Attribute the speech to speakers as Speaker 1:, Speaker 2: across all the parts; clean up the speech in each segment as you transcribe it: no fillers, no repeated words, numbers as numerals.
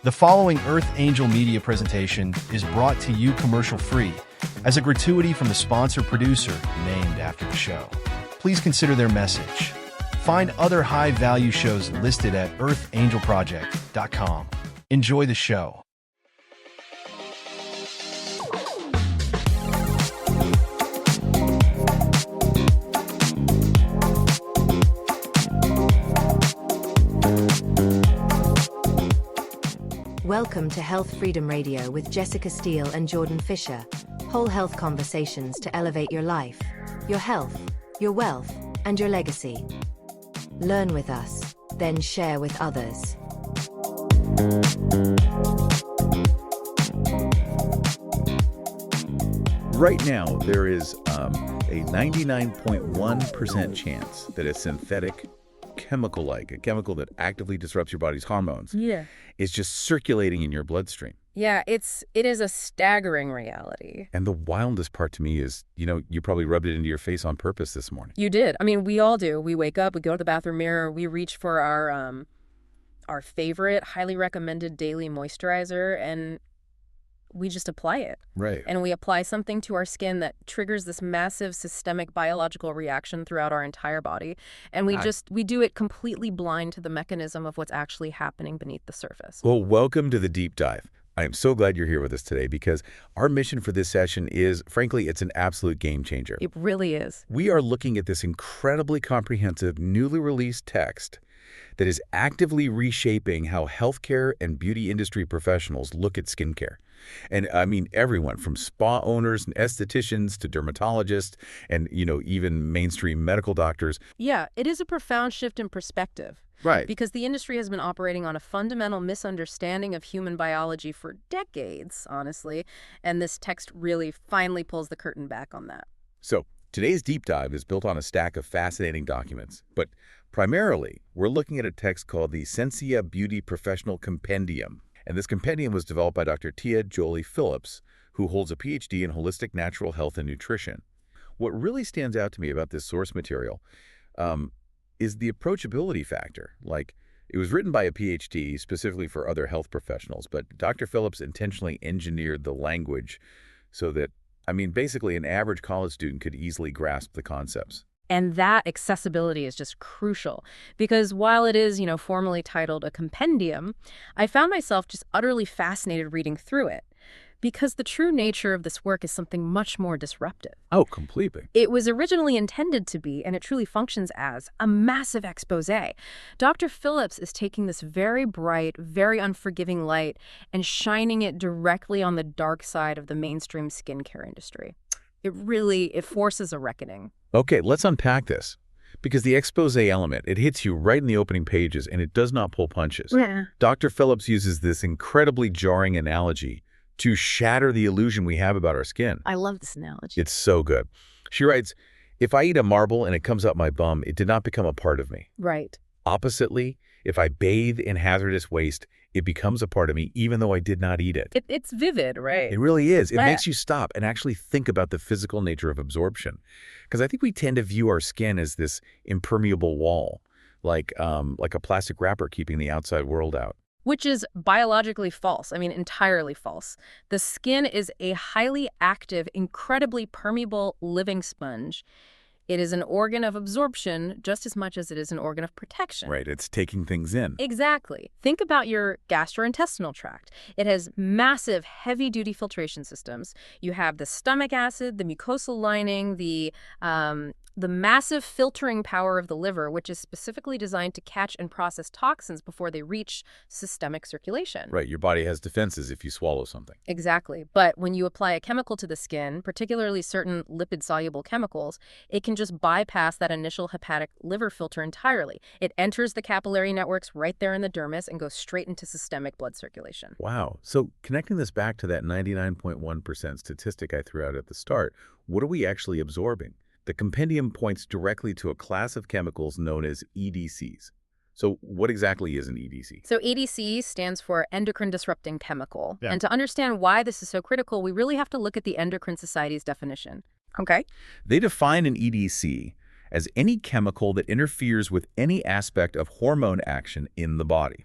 Speaker 1: The following Earth Angel media presentation is brought to you commercial-free as a gratuity from the sponsor producer named after the show. Please consider their message. Find other high-value shows listed at earthangelproject.com. Enjoy the show.
Speaker 2: Welcome to Health Freedom Radio with Jessica Steele and Jordan Fisher. Whole health conversations to elevate your life, your health, your wealth, and your legacy. Learn with us, then share with others.
Speaker 3: Right now, there is a 99.1% chance that a synthetic chemical, like a chemical that actively disrupts your body's hormones, is just circulating in your bloodstream.
Speaker 4: Yeah, it is a staggering reality.
Speaker 3: And the wildest part to me is, you probably rubbed it into your face on purpose this morning.
Speaker 4: You did. I mean, we all do. We wake up, we go to the bathroom mirror, we reach for our favorite, highly recommended daily moisturizer, and we just apply it.
Speaker 3: Right.
Speaker 4: And we apply something to our skin that triggers this massive systemic biological reaction throughout our entire body. And we do it completely blind to the mechanism of what's actually happening beneath the surface.
Speaker 3: Well, welcome to the deep dive. I am so glad you're here with us today because our mission for this session is, frankly, it's an absolute game changer.
Speaker 4: It really is.
Speaker 3: We are looking at this incredibly comprehensive, newly released text that is actively reshaping how healthcare and beauty industry professionals look at skincare. And I mean, everyone from spa owners and estheticians to dermatologists and, even mainstream medical doctors.
Speaker 4: Yeah, it is a profound shift in perspective.
Speaker 3: Right.
Speaker 4: Because the industry has been operating on a fundamental misunderstanding of human biology for decades, honestly. And this text really finally pulls the curtain back on that.
Speaker 3: So today's deep dive is built on a stack of fascinating documents. But primarily, we're looking at a text called the C'encia Beauty Professional Compendium. And this compendium was developed by Dr. Jolie Phillips, who holds a PhD in holistic natural health and nutrition. What really stands out to me about this source material is the approachability factor. Like, it was written by a PhD specifically for other health professionals, but Dr. Phillips intentionally engineered the language so that, basically an average college student could easily grasp the concepts.
Speaker 4: And that accessibility is just crucial because while it is, formally titled a compendium, I found myself just utterly fascinated reading through it because the true nature of this work is something much more disruptive.
Speaker 3: Oh, completely.
Speaker 4: It was originally intended to be, and it truly functions as, a massive exposé. Dr. Phillips is taking this very bright, very unforgiving light and shining it directly on the dark side of the mainstream skincare industry. It forces a reckoning.
Speaker 3: Okay, let's unpack this. Because the expose element, it hits you right in the opening pages, and it does not pull punches.
Speaker 4: Yeah.
Speaker 3: Dr. Phillips uses this incredibly jarring analogy to shatter the illusion we have about our skin.
Speaker 4: I love this analogy.
Speaker 3: It's so good. She writes, "If I eat a marble and it comes up my bum, it did not become a part of me.
Speaker 4: Right.
Speaker 3: Oppositely, if I bathe in hazardous waste, it becomes a part of me even though I did not eat it."
Speaker 4: It's vivid, right?
Speaker 3: It really is. It
Speaker 4: Yeah.
Speaker 3: makes you stop and actually think about the physical nature of absorption. Because I think we tend to view our skin as this impermeable wall, like a plastic wrapper keeping the outside world out.
Speaker 4: Which is biologically false. Entirely false. The skin is a highly active, incredibly permeable living sponge. It is an organ of absorption just as much as it is an organ of protection.
Speaker 3: Right, it's taking things in.
Speaker 4: Exactly. Think about your gastrointestinal tract. It has massive, heavy-duty filtration systems. You have the stomach acid, the mucosal lining, the massive filtering power of the liver, which is specifically designed to catch and process toxins before they reach systemic circulation.
Speaker 3: Right, your body has defenses if you swallow something.
Speaker 4: Exactly. But when you apply a chemical to the skin, particularly certain lipid-soluble chemicals, it can just bypass that initial hepatic liver filter entirely. It enters the capillary networks right there in the dermis and goes straight into systemic blood circulation.
Speaker 3: Wow. So connecting this back to that 99.1% statistic I threw out at the start, what are we actually absorbing? The compendium points directly to a class of chemicals known as EDCs. So what exactly is an EDC?
Speaker 4: So EDC stands for endocrine-disrupting chemical.
Speaker 1: Yeah.
Speaker 4: And to understand why this is so critical, we really have to look at the Endocrine Society's definition. Okay.
Speaker 3: They define an EDC as any chemical that interferes with any aspect of hormone action in the body.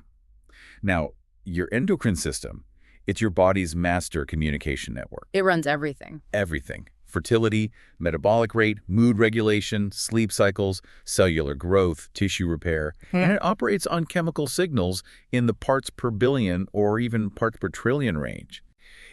Speaker 3: Now, your endocrine system, it's your body's master communication network.
Speaker 4: It runs everything.
Speaker 3: Everything. Fertility, metabolic rate, mood regulation, sleep cycles, cellular growth, tissue repair, and it operates on chemical signals in the parts per billion or even parts per trillion range.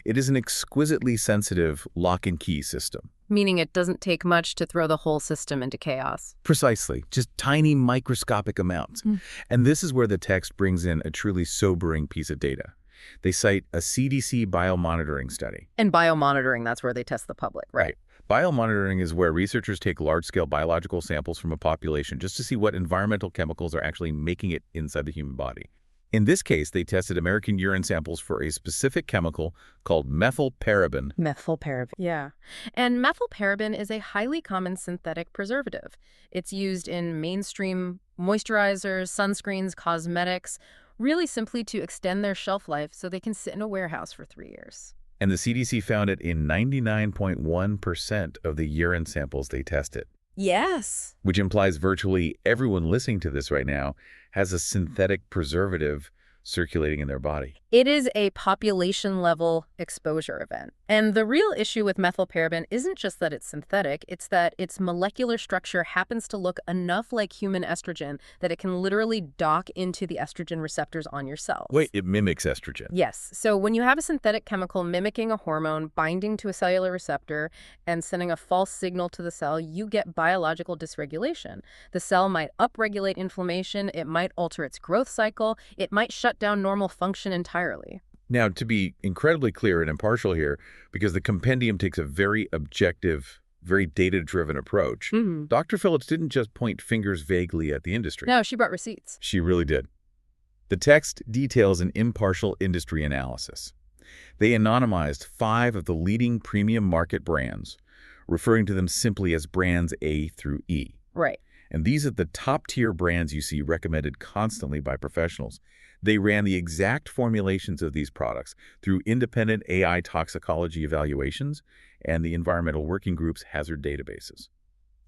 Speaker 3: It is an exquisitely sensitive lock-and-key system.
Speaker 4: Meaning it doesn't take much to throw the whole system into chaos.
Speaker 3: Precisely, just tiny microscopic amounts. And this is where the text brings in a truly sobering piece of data. They cite a CDC biomonitoring study.
Speaker 4: And biomonitoring, that's where they test the public, right?
Speaker 3: Biomonitoring is where researchers take large-scale biological samples from a population just to see what environmental chemicals are actually making it inside the human body. In this case, they tested American urine samples for a specific chemical called methylparaben.
Speaker 4: Methylparaben. Yeah. And methylparaben is a highly common synthetic preservative. It's used in mainstream moisturizers, sunscreens, cosmetics, really simply to extend their shelf life so they can sit in a warehouse for 3 years.
Speaker 3: And the CDC found it in 99.1% of the urine samples they tested.
Speaker 4: Yes.
Speaker 3: Which implies virtually everyone listening to this right now has a synthetic preservative circulating in their body.
Speaker 4: It is a population-level exposure event. And the real issue with methylparaben isn't just that it's synthetic, it's that its molecular structure happens to look enough like human estrogen that it can literally dock into the estrogen receptors on your cells.
Speaker 3: Wait, it mimics estrogen?
Speaker 4: Yes. So when you have a synthetic chemical mimicking a hormone, binding to a cellular receptor, and sending a false signal to the cell, you get biological dysregulation. The cell might upregulate inflammation, it might alter its growth cycle, it might shut down normal function entirely.
Speaker 3: Now, to be incredibly clear and impartial here, because the compendium takes a very objective, very data-driven approach, Dr. Phillips didn't just point fingers vaguely at the industry.
Speaker 4: No, she brought receipts.
Speaker 3: She really did. The text details an impartial industry analysis. They anonymized 5 of the leading premium market brands, referring to them simply as brands A through E.
Speaker 4: Right.
Speaker 3: And these are the top-tier brands you see recommended constantly by professionals. They ran the exact formulations of these products through independent AI toxicology evaluations and the Environmental Working Group's hazard databases.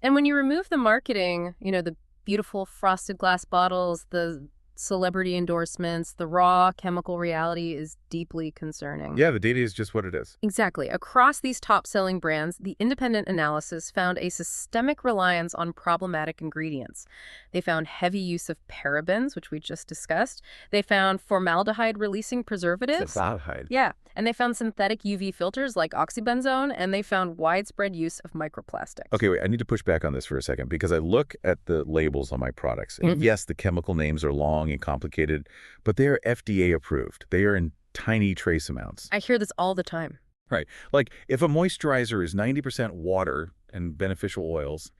Speaker 4: And when you remove the marketing, the beautiful frosted glass bottles, the celebrity endorsements, the raw chemical reality is deeply concerning.
Speaker 3: Yeah, the data is just what it is.
Speaker 4: Exactly. Across these top-selling brands, the independent analysis found a systemic reliance on problematic ingredients. They found heavy use of parabens, which we just discussed. They found formaldehyde-releasing preservatives.
Speaker 3: Formaldehyde.
Speaker 4: Yeah. And they found synthetic UV filters like oxybenzone, and they found widespread use of microplastics.
Speaker 3: Okay, wait, I need to push back on this for a second because I look at the labels on my products. And yes, the chemical names are long and complicated, but they are FDA approved. They are in tiny trace amounts.
Speaker 4: I hear this all the time.
Speaker 3: Right. Like if a moisturizer is 90% water and beneficial oils,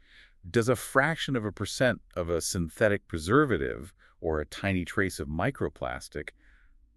Speaker 3: does a fraction of a percent of a synthetic preservative or a tiny trace of microplastic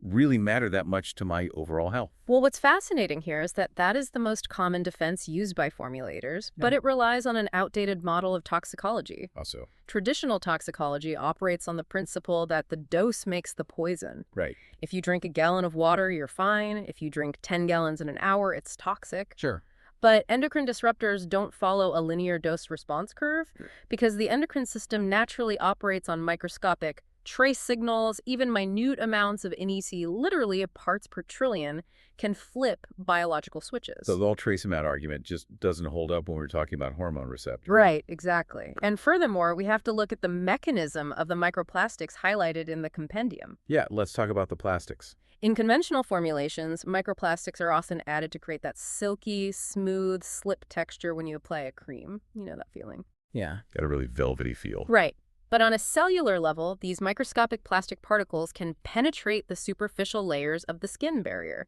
Speaker 3: really matter that much to my overall health?
Speaker 4: Well, what's fascinating here is that that is the most common defense used by formulators, but it relies on an outdated model of toxicology.
Speaker 3: Also.
Speaker 4: Traditional toxicology operates on the principle that the dose makes the poison.
Speaker 3: Right.
Speaker 4: If you drink a gallon of water, you're fine. If you drink 10 gallons in an hour, it's toxic.
Speaker 3: Sure.
Speaker 4: But endocrine disruptors don't follow a linear dose-response curve because the endocrine system naturally operates on microscopic trace signals. Even minute amounts of NEC, literally parts per trillion, can flip biological switches.
Speaker 3: So the all trace amount argument just doesn't hold up when we're talking about hormone receptors.
Speaker 4: Right, exactly. And furthermore, we have to look at the mechanism of the microplastics highlighted in the compendium.
Speaker 3: Yeah, let's talk about the plastics.
Speaker 4: In conventional formulations, microplastics are often added to create that silky, smooth, slip texture when you apply a cream. You know that feeling.
Speaker 3: Yeah. Got a really velvety feel.
Speaker 4: Right. But on a cellular level, these microscopic plastic particles can penetrate the superficial layers of the skin barrier.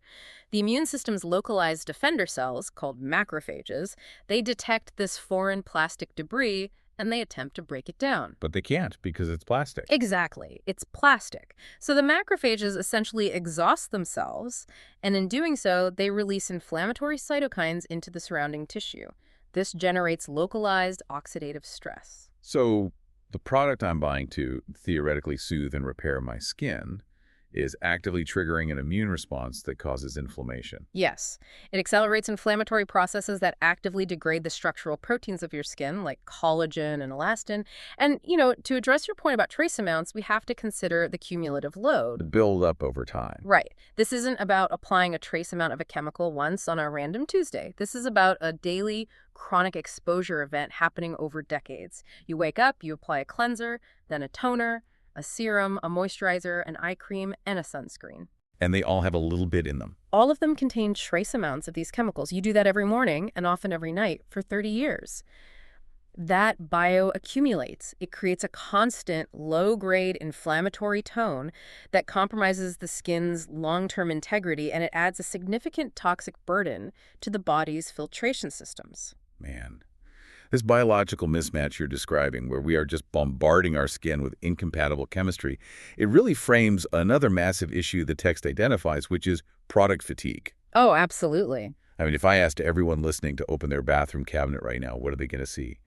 Speaker 4: The immune system's localized defender cells, called macrophages, they detect this foreign plastic debris and they attempt to break it down.
Speaker 3: But they can't because it's plastic.
Speaker 4: Exactly. It's plastic. So the macrophages essentially exhaust themselves, and in doing so, they release inflammatory cytokines into the surrounding tissue. This generates localized oxidative stress.
Speaker 3: So the product I'm buying to theoretically soothe and repair my skin is actively triggering an immune response that causes inflammation.
Speaker 4: Yes, it accelerates inflammatory processes that actively degrade the structural proteins of your skin, like collagen and elastin. And, to address your point about trace amounts, we have to consider the cumulative load.
Speaker 3: The build up over time.
Speaker 4: Right. This isn't about applying a trace amount of a chemical once on a random Tuesday. This is about a daily chronic exposure event happening over decades. You wake up, you apply a cleanser, then a toner, a serum, a moisturizer, an eye cream, and a sunscreen.
Speaker 3: And they all have a little bit in them.
Speaker 4: All of them contain trace amounts of these chemicals. You do that every morning and often every night for 30 years. That bioaccumulates. It creates a constant, low-grade inflammatory tone that compromises the skin's long-term integrity, and it adds a significant toxic burden to the body's filtration systems.
Speaker 3: Man, this biological mismatch you're describing, where we are just bombarding our skin with incompatible chemistry, it really frames another massive issue the text identifies, which is product fatigue.
Speaker 4: Oh, absolutely.
Speaker 3: I mean, if I asked everyone listening to open their bathroom cabinet right now, what are they going to see?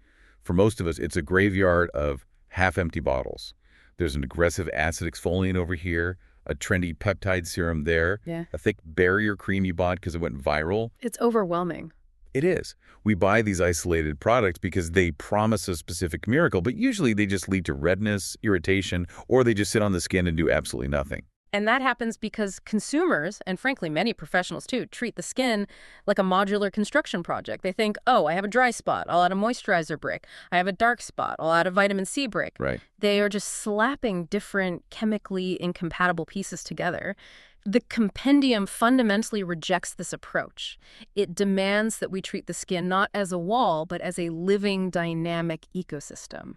Speaker 3: For most of us, it's a graveyard of half-empty bottles. There's an aggressive acid exfoliant over here, a trendy peptide serum there, a thick barrier cream you bought because it went viral.
Speaker 4: It's overwhelming.
Speaker 3: It is. We buy these isolated products because they promise a specific miracle, but usually they just lead to redness, irritation, or they just sit on the skin and do absolutely nothing.
Speaker 4: And that happens because consumers, and frankly many professionals too, treat the skin like a modular construction project. They think, oh, I have a dry spot, I'll add a moisturizer brick. I have a dark spot, I'll add a vitamin C brick.
Speaker 3: Right.
Speaker 4: They are just slapping different chemically incompatible pieces together. The compendium fundamentally rejects this approach. It demands that we treat the skin not as a wall, but as a living, dynamic ecosystem.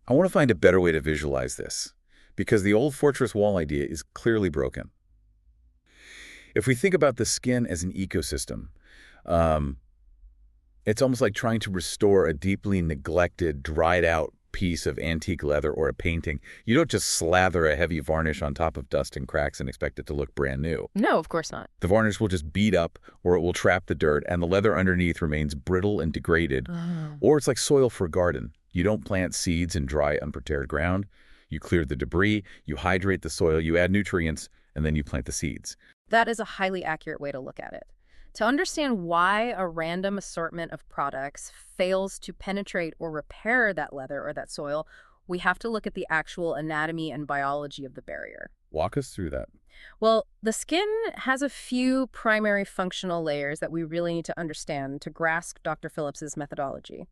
Speaker 3: I want to find a better way to visualize this, because the old fortress wall idea is clearly broken. If we think about the skin as an ecosystem, it's almost like trying to restore a deeply neglected, dried-out piece of antique leather or a painting. You don't just slather a heavy varnish on top of dust and cracks and expect it to look brand new.
Speaker 4: No, of course not.
Speaker 3: The varnish will just beat up, or it will trap the dirt, and the leather underneath remains brittle and degraded. Or it's like soil for a garden. You don't plant seeds in dry, unprepared ground. You clear the debris, you hydrate the soil, you add nutrients, and then you plant the seeds.
Speaker 4: That is a highly accurate way to look at it. To understand why a random assortment of products fails to penetrate or repair that leather or that soil, we have to look at the actual anatomy and biology of the barrier.
Speaker 3: Walk us through that.
Speaker 4: Well, the skin has a few primary functional layers that we really need to understand to grasp Dr. Phillips's methodology.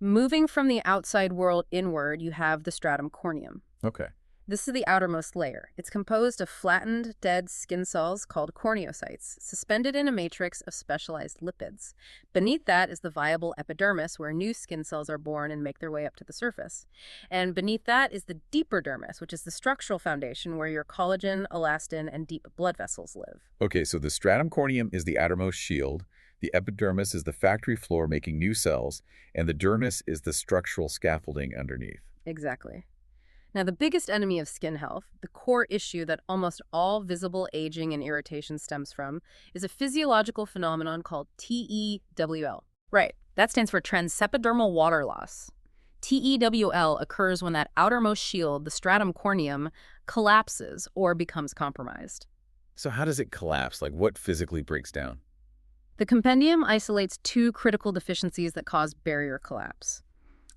Speaker 4: Moving from the outside world inward, you have the stratum corneum.
Speaker 3: Okay.
Speaker 4: This is the outermost layer. It's composed of flattened, dead skin cells called corneocytes, suspended in a matrix of specialized lipids. Beneath that is the viable epidermis, where new skin cells are born and make their way up to the surface. And beneath that is the deeper dermis, which is the structural foundation where your collagen, elastin, and deep blood vessels live.
Speaker 3: Okay, so the stratum corneum is the outermost shield, the epidermis is the factory floor making new cells, and the dermis is the structural scaffolding underneath.
Speaker 4: Exactly. Now, the biggest enemy of skin health, the core issue that almost all visible aging and irritation stems from, is a physiological phenomenon called TEWL. Right, that stands for transepidermal water loss. TEWL occurs when that outermost shield, the stratum corneum, collapses or becomes compromised.
Speaker 3: So how does it collapse? Like, what physically breaks down?
Speaker 4: The compendium isolates two critical deficiencies that cause barrier collapse.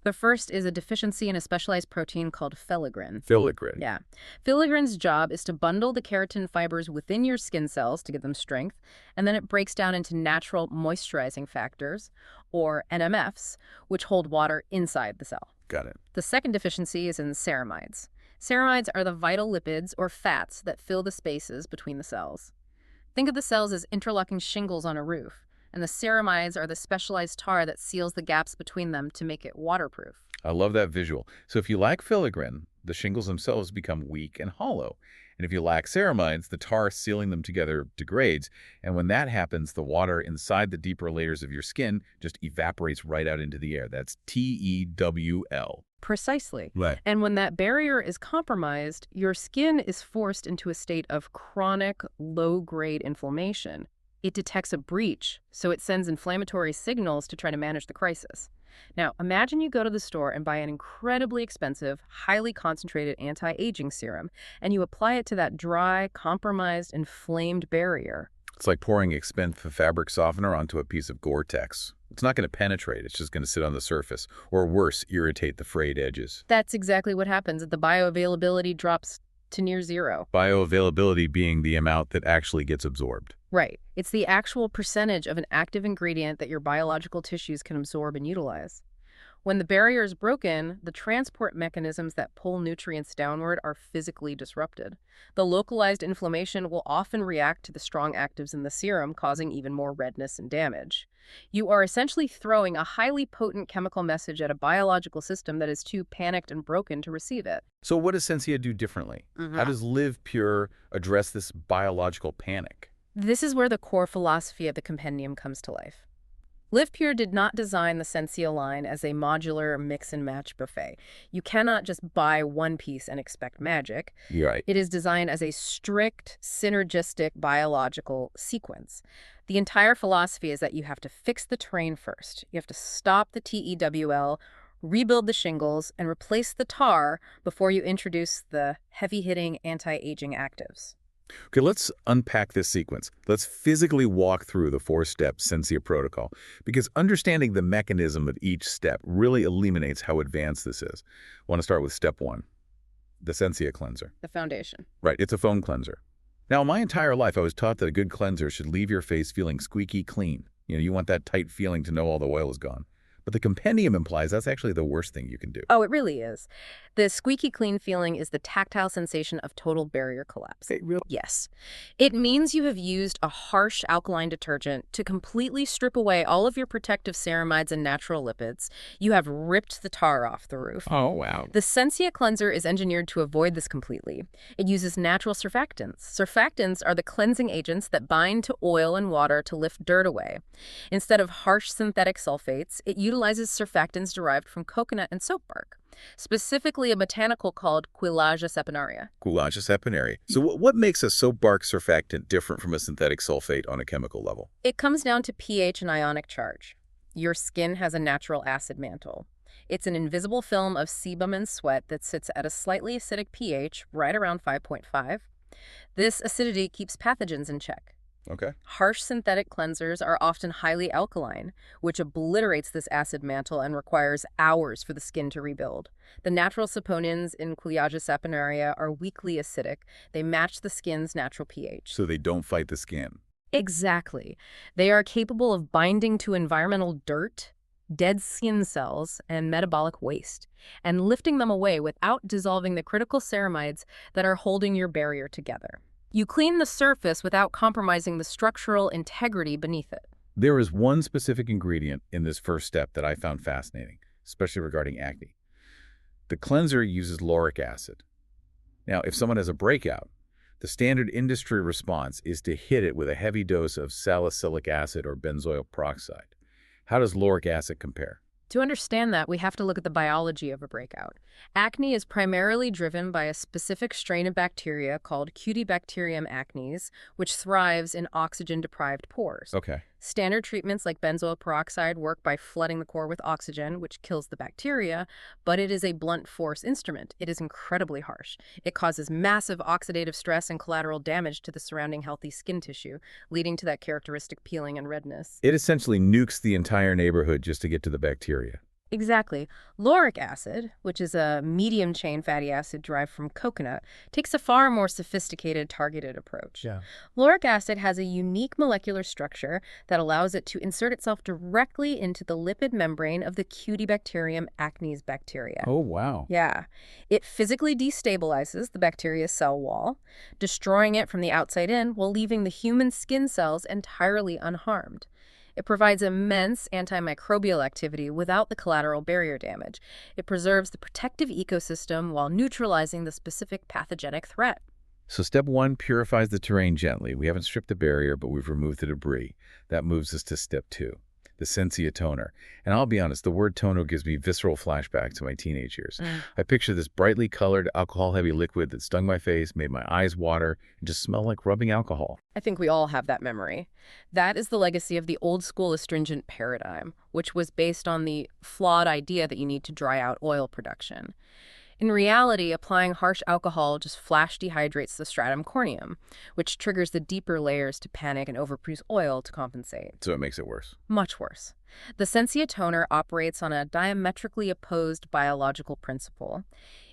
Speaker 4: The first is a deficiency in a specialized protein called filigrin.
Speaker 3: Filigrin.
Speaker 4: Yeah. Filigrin's job is to bundle the keratin fibers within your skin cells to give them strength, and then it breaks down into natural moisturizing factors, or NMFs, which hold water inside the cell.
Speaker 3: Got it.
Speaker 4: The second deficiency is in ceramides. Ceramides are the vital lipids or fats that fill the spaces between the cells. Think of the cells as interlocking shingles on a roof, and the ceramides are the specialized tar that seals the gaps between them to make it waterproof.
Speaker 3: I love that visual. So if you lack filigrin, the shingles themselves become weak and hollow. And if you lack ceramides, the tar sealing them together degrades. And when that happens, the water inside the deeper layers of your skin just evaporates right out into the air. That's TEWL.
Speaker 4: Precisely.
Speaker 3: Right.
Speaker 4: And when that barrier is compromised, your skin is forced into a state of chronic, low-grade inflammation. It detects a breach, so it sends inflammatory signals to try to manage the crisis. Now, imagine you go to the store and buy an incredibly expensive, highly concentrated anti-aging serum, and you apply it to that dry, compromised, inflamed barrier.
Speaker 3: It's like pouring expensive fabric softener onto a piece of Gore-Tex. It's not going to penetrate, it's just going to sit on the surface, or worse, irritate the frayed edges.
Speaker 4: That's exactly what happens. The bioavailability drops to near zero.
Speaker 3: Bioavailability being the amount that actually gets absorbed.
Speaker 4: Right. It's the actual percentage of an active ingredient that your biological tissues can absorb and utilize. When the barrier is broken, the transport mechanisms that pull nutrients downward are physically disrupted. The localized inflammation will often react to the strong actives in the serum, causing even more redness and damage. You are essentially throwing a highly potent chemical message at a biological system that is too panicked and broken to receive it.
Speaker 3: So what does C'encia do differently? How does Live Pure address this biological panic?
Speaker 4: This is where the core philosophy of the compendium comes to life. Live Pure did not design the C'encia line as a modular mix-and-match buffet. You cannot just buy one piece and expect magic.
Speaker 3: You're right.
Speaker 4: It is designed as a strict, synergistic biological sequence. The entire philosophy is that you have to fix the terrain first. You have to stop the TEWL, rebuild the shingles, and replace the tar before you introduce the heavy-hitting anti-aging actives.
Speaker 3: Okay, let's unpack this sequence. Let's physically walk through the 4-step C'encia protocol, because understanding the mechanism of each step really illuminates how advanced this is. I want to start with step 1, the C'encia cleanser.
Speaker 4: The foundation.
Speaker 3: Right, it's a foam cleanser. Now, my entire life, I was taught that a good cleanser should leave your face feeling squeaky clean. You want that tight feeling to know all the oil is gone. But the compendium implies that's actually the worst thing you can do.
Speaker 4: Oh, it really is. The squeaky clean feeling is the tactile sensation of total barrier collapse.
Speaker 3: Really?
Speaker 4: Yes. It means you have used a harsh alkaline detergent to completely strip away all of your protective ceramides and natural lipids. You have ripped the tar off the roof.
Speaker 3: Oh, wow.
Speaker 4: The C'encia cleanser is engineered to avoid this completely. It uses natural surfactants. Surfactants are the cleansing agents that bind to oil and water to lift dirt away. Instead of harsh synthetic sulfates, it utilizes surfactants derived from coconut and soap bark, specifically a botanical called Quillaja saponaria.
Speaker 3: Quillaja saponaria. So what makes a soap bark surfactant different from a synthetic sulfate on a chemical level?
Speaker 4: It comes down to pH and ionic charge. Your skin has a natural acid mantle. It's an invisible film of sebum and sweat that sits at a slightly acidic pH, right around 5.5. This acidity keeps pathogens in check.
Speaker 3: Okay.
Speaker 4: Harsh synthetic cleansers are often highly alkaline, which obliterates this acid mantle and requires hours for the skin to rebuild. The natural saponins in Quillaja saponaria are weakly acidic. They match the skin's natural pH.
Speaker 3: So they don't fight the skin.
Speaker 4: Exactly. They are capable of binding to environmental dirt, dead skin cells, and metabolic waste, and lifting them away without dissolving the critical ceramides that are holding your barrier together. You clean the surface without compromising the structural integrity beneath it.
Speaker 3: There is one specific ingredient in this first step that I found fascinating, especially regarding acne. The cleanser uses lauric acid. Now, if someone has a breakout, the standard industry response is to hit it with a heavy dose of salicylic acid or benzoyl peroxide. How does lauric acid compare?
Speaker 4: To understand that, we have to look at the biology of a breakout. Acne is primarily driven by a specific strain of bacteria called Cutibacterium acnes, which thrives in oxygen-deprived pores.
Speaker 3: Okay.
Speaker 4: Standard treatments like benzoyl peroxide work by flooding the core with oxygen, which kills the bacteria, but it is a blunt force instrument. It is incredibly harsh. It causes massive oxidative stress and collateral damage to the surrounding healthy skin tissue, leading to that characteristic peeling and redness.
Speaker 3: It essentially nukes the entire neighborhood just to get to the bacteria.
Speaker 4: Exactly. Lauric acid, which is a medium-chain fatty acid derived from coconut, takes a far more sophisticated, targeted approach.
Speaker 5: Yeah.
Speaker 4: Lauric acid has a unique molecular structure that allows it to insert itself directly into the lipid membrane of the Cutibacterium acnes bacteria.
Speaker 3: Oh, wow.
Speaker 4: Yeah. It physically destabilizes the bacteria's cell wall, destroying it from the outside in while leaving the human skin cells entirely unharmed. It provides immense antimicrobial activity without the collateral barrier damage. It preserves the protective ecosystem while neutralizing the specific pathogenic threat.
Speaker 3: So step 1 purifies the terrain gently. We haven't stripped the barrier, but we've removed the debris. That moves us to step 2. the C'encia toner. And I'll be honest, the word toner gives me visceral flashbacks to my teenage years. I picture this brightly colored, alcohol-heavy liquid that stung my face, made my eyes water, and just smelled like rubbing alcohol.
Speaker 4: I think we all have that memory. That is the legacy of the old-school astringent paradigm, which was based on the flawed idea that you need to dry out oil production. In reality, applying harsh alcohol just flash dehydrates the stratum corneum, which triggers the deeper layers to panic and overproduce oil to compensate.
Speaker 3: So it makes it worse.
Speaker 4: Much worse. The C'encia toner operates on a diametrically opposed biological principle.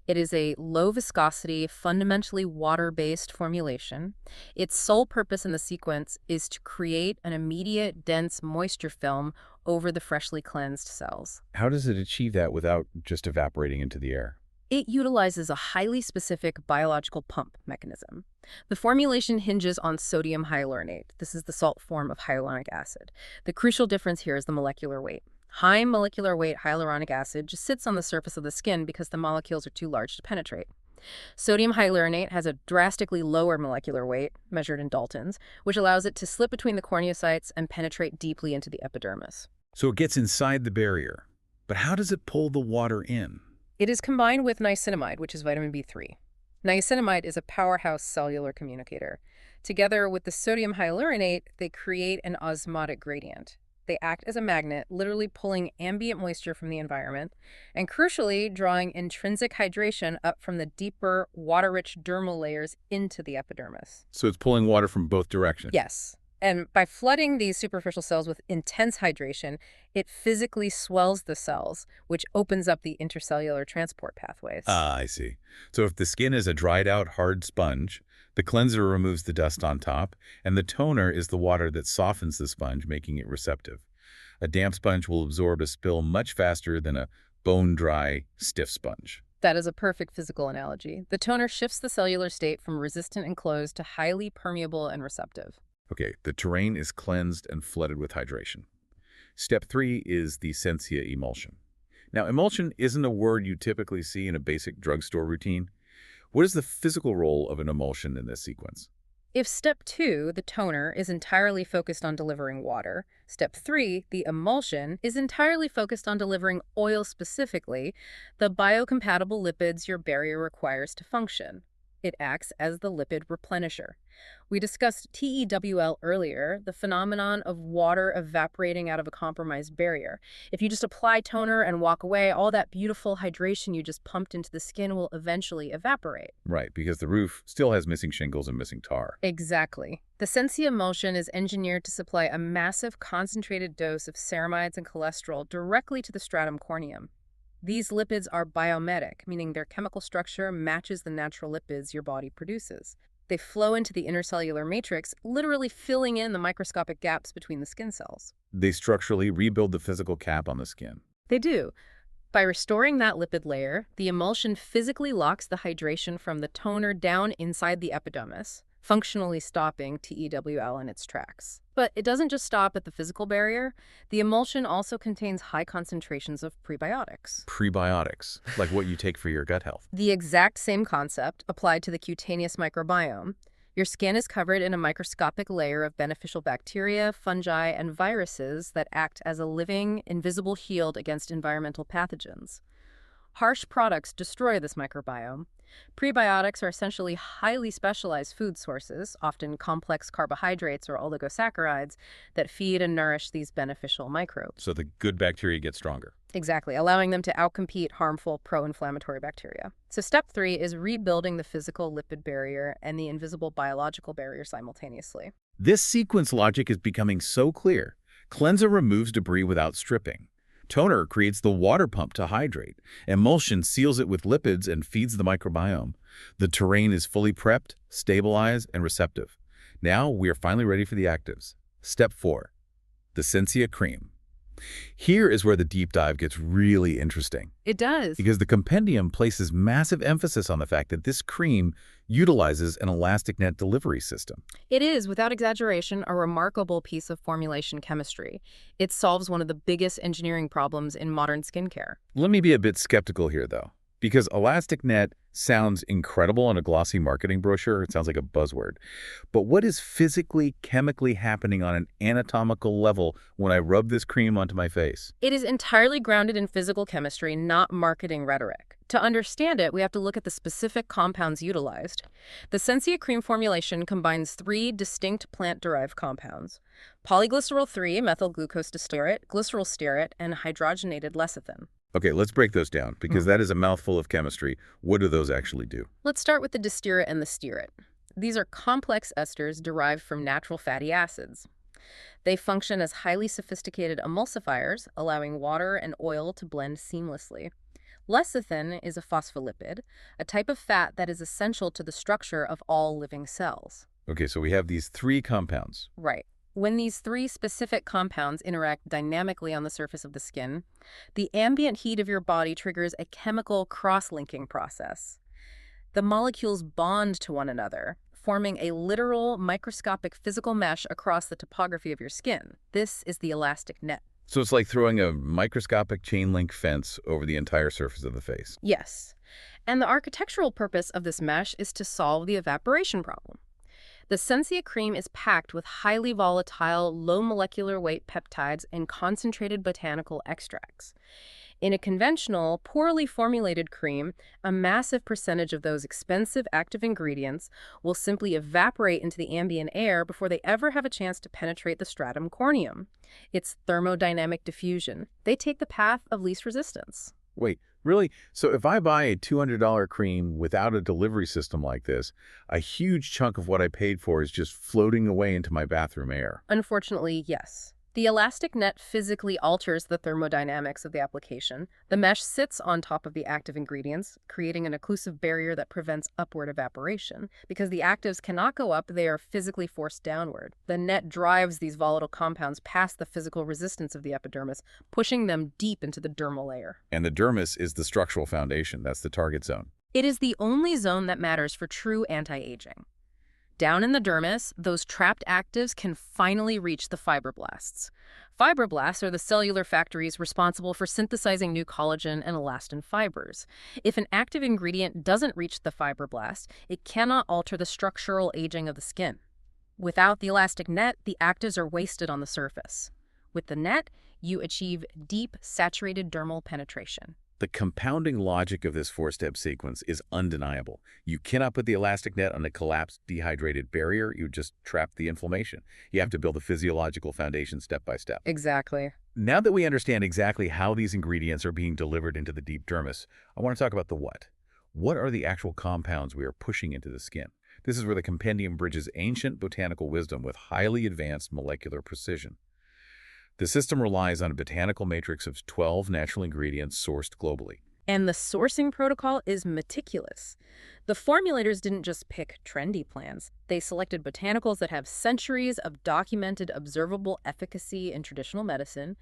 Speaker 4: It is a low-viscosity, fundamentally water-based formulation. Its sole purpose in the sequence is to create an immediate, dense moisture film over the freshly cleansed cells.
Speaker 3: How does it achieve that without just evaporating into the air?
Speaker 4: It utilizes a highly specific biological pump mechanism. The formulation hinges on sodium hyaluronate. This is the salt form of hyaluronic acid. The crucial difference here is the molecular weight. High molecular weight hyaluronic acid just sits on the surface of the skin because the molecules are too large to penetrate. Sodium hyaluronate has a drastically lower molecular weight, measured in Daltons, which allows it to slip between the corneocytes and penetrate deeply into the epidermis.
Speaker 3: So it gets inside the barrier. But how does it pull the water in?
Speaker 4: It is combined with niacinamide, which is vitamin B3. Niacinamide is a powerhouse cellular communicator. Together with the sodium hyaluronate, they create an osmotic gradient. They act as a magnet, literally pulling ambient moisture from the environment, and crucially, drawing intrinsic hydration up from the deeper, water-rich dermal layers into the epidermis.
Speaker 3: So it's pulling water from both directions?
Speaker 4: Yes. And by flooding these superficial cells with intense hydration, it physically swells the cells, which opens up the intercellular transport pathways.
Speaker 3: Ah, I see. So if the skin is a dried-out, hard sponge, the cleanser removes the dust on top, and the toner is the water that softens the sponge, making it receptive. A damp sponge will absorb a spill much faster than a bone-dry, stiff sponge.
Speaker 4: That is a perfect physical analogy. The toner shifts the cellular state from resistant and closed to highly permeable and receptive.
Speaker 3: Okay, the terrain is cleansed and flooded with hydration. Step 3 is the C'encia emulsion. Now, emulsion isn't a word you typically see in a basic drugstore routine. What is the physical role of an emulsion in this sequence?
Speaker 4: If step 2, the toner, is entirely focused on delivering water, step 3, the emulsion, is entirely focused on delivering oil specifically, the biocompatible lipids your barrier requires to function. It acts as the lipid replenisher. We discussed TEWL earlier, the phenomenon of water evaporating out of a compromised barrier. If you just apply toner and walk away, all that beautiful hydration you just pumped into the skin will eventually evaporate.
Speaker 3: Right, because the roof still has missing shingles and missing tar.
Speaker 4: Exactly. The C'encia emulsion is engineered to supply a massive concentrated dose of ceramides and cholesterol directly to the stratum corneum. These lipids are biomimetic, meaning their chemical structure matches the natural lipids your body produces. They flow into the intercellular matrix, literally filling in the microscopic gaps between the skin cells.
Speaker 3: They structurally rebuild the physical cap on the skin.
Speaker 4: They do. By restoring that lipid layer, the emulsion physically locks the hydration from the toner down inside the epidermis, functionally stopping TEWL in its tracks. But it doesn't just stop at the physical barrier. The emulsion also contains high concentrations of prebiotics.
Speaker 3: Prebiotics, like what you take for your gut health.
Speaker 4: The exact same concept applied to the cutaneous microbiome. Your skin is covered in a microscopic layer of beneficial bacteria, fungi, and viruses that act as a living, invisible shield against environmental pathogens. Harsh products destroy this microbiome. Prebiotics are essentially highly specialized food sources, often complex carbohydrates or oligosaccharides, that feed and nourish these beneficial microbes.
Speaker 3: So the good bacteria get stronger.
Speaker 4: Exactly, allowing them to outcompete harmful pro-inflammatory bacteria. So step 3 is rebuilding the physical lipid barrier and the invisible biological barrier simultaneously.
Speaker 3: This sequence logic is becoming so clear. Cleanser removes debris without stripping. Toner creates the water pump to hydrate. Emulsion seals it with lipids and feeds the microbiome. The terrain is fully prepped, stabilized, and receptive. Now we are finally ready for the actives. Step 4, the C'encia cream. Here is where the deep dive gets really interesting.
Speaker 4: It does.
Speaker 3: Because the compendium places massive emphasis on the fact that this cream utilizes an elastic net delivery system.
Speaker 4: It is, without exaggeration, a remarkable piece of formulation chemistry. It solves one of the biggest engineering problems in modern skincare.
Speaker 3: Let me be a bit skeptical here, though. Because elastic net sounds incredible on a glossy marketing brochure. It sounds like a buzzword. But what is physically, chemically happening on an anatomical level when I rub this cream onto my face?
Speaker 4: It is entirely grounded in physical chemistry, not marketing rhetoric. To understand it, we have to look at the specific compounds utilized. The C'encia cream formulation combines 3 distinct plant-derived compounds: polyglycerol-3 methylglucose-stearate, glycerol stearate, and hydrogenated lecithin.
Speaker 3: Okay, let's break those down, because that is a mouthful of chemistry. What do those actually do?
Speaker 4: Let's start with the distearate and the stearate. These are complex esters derived from natural fatty acids. They function as highly sophisticated emulsifiers, allowing water and oil to blend seamlessly. Lecithin is a phospholipid, a type of fat that is essential to the structure of all living cells.
Speaker 3: Okay, so we have these 3 compounds.
Speaker 4: Right. When these 3 specific compounds interact dynamically on the surface of the skin, the ambient heat of your body triggers a chemical cross-linking process. The molecules bond to one another, forming a literal microscopic physical mesh across the topography of your skin. This is the elastic net.
Speaker 3: So it's like throwing a microscopic chain link fence over the entire surface of the face.
Speaker 4: Yes. And the architectural purpose of this mesh is to solve the evaporation problem. The C'encia cream is packed with highly volatile, low molecular weight peptides and concentrated botanical extracts. In a conventional, poorly formulated cream, a massive percentage of those expensive active ingredients will simply evaporate into the ambient air before they ever have a chance to penetrate the stratum corneum. It's thermodynamic diffusion. They take the path of least resistance.
Speaker 3: Wait, really? So if I buy a $200 cream without a delivery system like this, a huge chunk of what I paid for is just floating away into my bathroom air?
Speaker 4: Unfortunately, yes. The elastic net physically alters the thermodynamics of the application. The mesh sits on top of the active ingredients, creating an occlusive barrier that prevents upward evaporation. Because the actives cannot go up, they are physically forced downward. The net drives these volatile compounds past the physical resistance of the epidermis, pushing them deep into the dermal layer.
Speaker 3: And the dermis is the structural foundation. That's the target zone.
Speaker 4: It is the only zone that matters for true anti-aging. Down in the dermis, those trapped actives can finally reach the fibroblasts. Fibroblasts are the cellular factories responsible for synthesizing new collagen and elastin fibers. If an active ingredient doesn't reach the fibroblast, it cannot alter the structural aging of the skin. Without the elastic net, the actives are wasted on the surface. With the net, you achieve deep, saturated dermal penetration.
Speaker 3: The compounding logic of this 4-step sequence is undeniable. You cannot put the elastic net on a collapsed, dehydrated barrier. You just trap the inflammation. You have to build a physiological foundation step by step.
Speaker 4: Exactly.
Speaker 3: Now that we understand exactly how these ingredients are being delivered into the deep dermis, I want to talk about the what. What are the actual compounds we are pushing into the skin? This is where the compendium bridges ancient botanical wisdom with highly advanced molecular precision. The system relies on a botanical matrix of 12 natural ingredients sourced globally.
Speaker 4: And the sourcing protocol is meticulous. The formulators didn't just pick trendy plants. They selected botanicals that have centuries of documented observable efficacy in traditional medicine,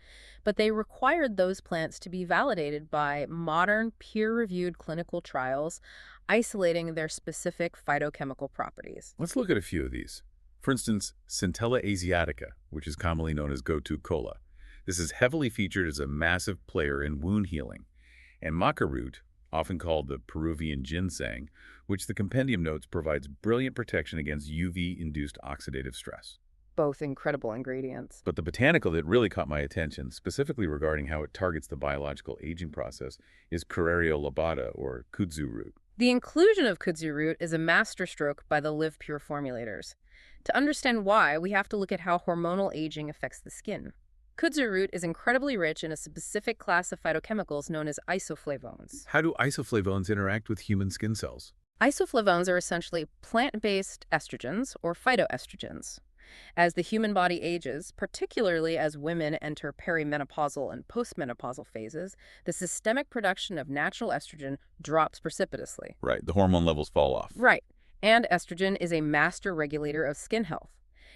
Speaker 4: but they required those plants to be validated by modern, peer-reviewed clinical trials, isolating their specific phytochemical properties.
Speaker 3: Let's look at a few of these. For instance, Centella asiatica, which is commonly known as gotu kola. This is heavily featured as a massive player in wound healing. And maca root, often called the Peruvian ginseng, which the compendium notes provides brilliant protection against UV-induced oxidative stress.
Speaker 4: Both incredible ingredients.
Speaker 3: But the botanical that really caught my attention, specifically regarding how it targets the biological aging process, is Curario lobata, or kudzu root.
Speaker 4: The inclusion of kudzu root is a masterstroke by the Live Pure formulators. To understand why, we have to look at how hormonal aging affects the skin. Kudzu root is incredibly rich in a specific class of phytochemicals known as isoflavones.
Speaker 3: How do isoflavones interact with human skin cells?
Speaker 4: Isoflavones are essentially plant-based estrogens or phytoestrogens. As the human body ages, particularly as women enter perimenopausal and postmenopausal phases, the systemic production of natural estrogen drops precipitously.
Speaker 3: Right, the hormone levels fall off.
Speaker 4: Right. And estrogen is a master regulator of skin health.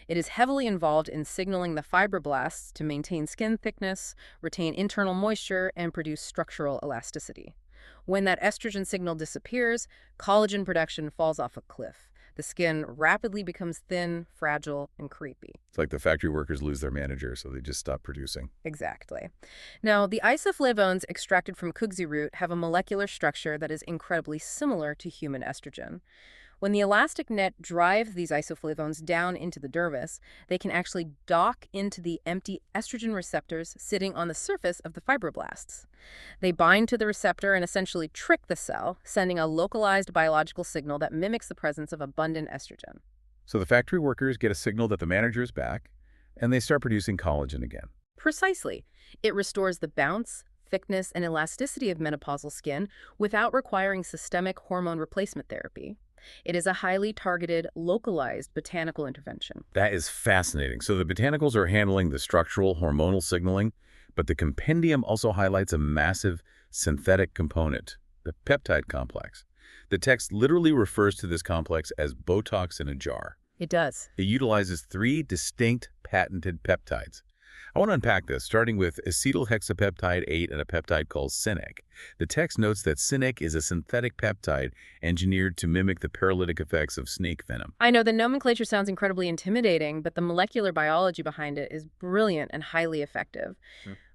Speaker 4: It is heavily involved in signaling the fibroblasts to maintain skin thickness, retain internal moisture, and produce structural elasticity. When that estrogen signal disappears, collagen production falls off a cliff. The skin rapidly becomes thin, fragile, and creepy.
Speaker 3: It's like the factory workers lose their manager, so they just stop producing.
Speaker 4: Exactly. Now, the isoflavones extracted from kudzu root have a molecular structure that is incredibly similar to human estrogen. When the elastic net drives these isoflavones down into the dermis, they can actually dock into the empty estrogen receptors sitting on the surface of the fibroblasts. They bind to the receptor and essentially trick the cell, sending a localized biological signal that mimics the presence of abundant estrogen.
Speaker 3: So the factory workers get a signal that the manager is back, and they start producing collagen again.
Speaker 4: Precisely. It restores the bounce, thickness, and elasticity of menopausal skin without requiring systemic hormone replacement therapy. It is a highly targeted, localized botanical intervention.
Speaker 3: That is fascinating. So the botanicals are handling the structural hormonal signaling, but the compendium also highlights a massive synthetic component, the peptide complex. The text literally refers to this complex as Botox in a jar.
Speaker 4: It does.
Speaker 3: It utilizes 3 distinct patented peptides. I want to unpack this, starting with acetylhexapeptide 8 and a peptide called Cinec. The text notes that Cinec is a synthetic peptide engineered to mimic the paralytic effects of snake venom.
Speaker 4: I know the nomenclature sounds incredibly intimidating, but the molecular biology behind it is brilliant and highly effective.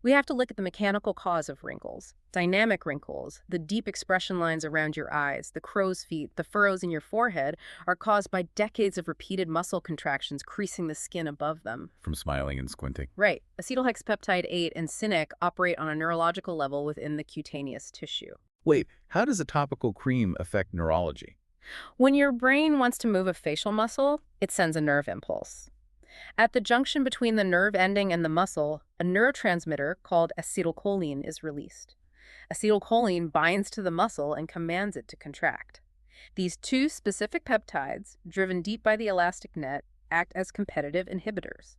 Speaker 4: We have to look at the mechanical cause of wrinkles, dynamic wrinkles. The deep expression lines around your eyes, the crow's feet, the furrows in your forehead are caused by decades of repeated muscle contractions creasing the skin above them.
Speaker 3: From smiling and squinting.
Speaker 4: Right. Acetylhexapeptide 8 and Cinec operate on a neurological level within the cutaneous tissue.
Speaker 3: Wait, how does a topical cream affect neurology?
Speaker 4: When your brain wants to move a facial muscle, it sends a nerve impulse. At the junction between the nerve ending and the muscle, a neurotransmitter called acetylcholine is released. Acetylcholine binds to the muscle and commands it to contract. These 2 specific peptides, driven deep by the elastic net, act as competitive inhibitors.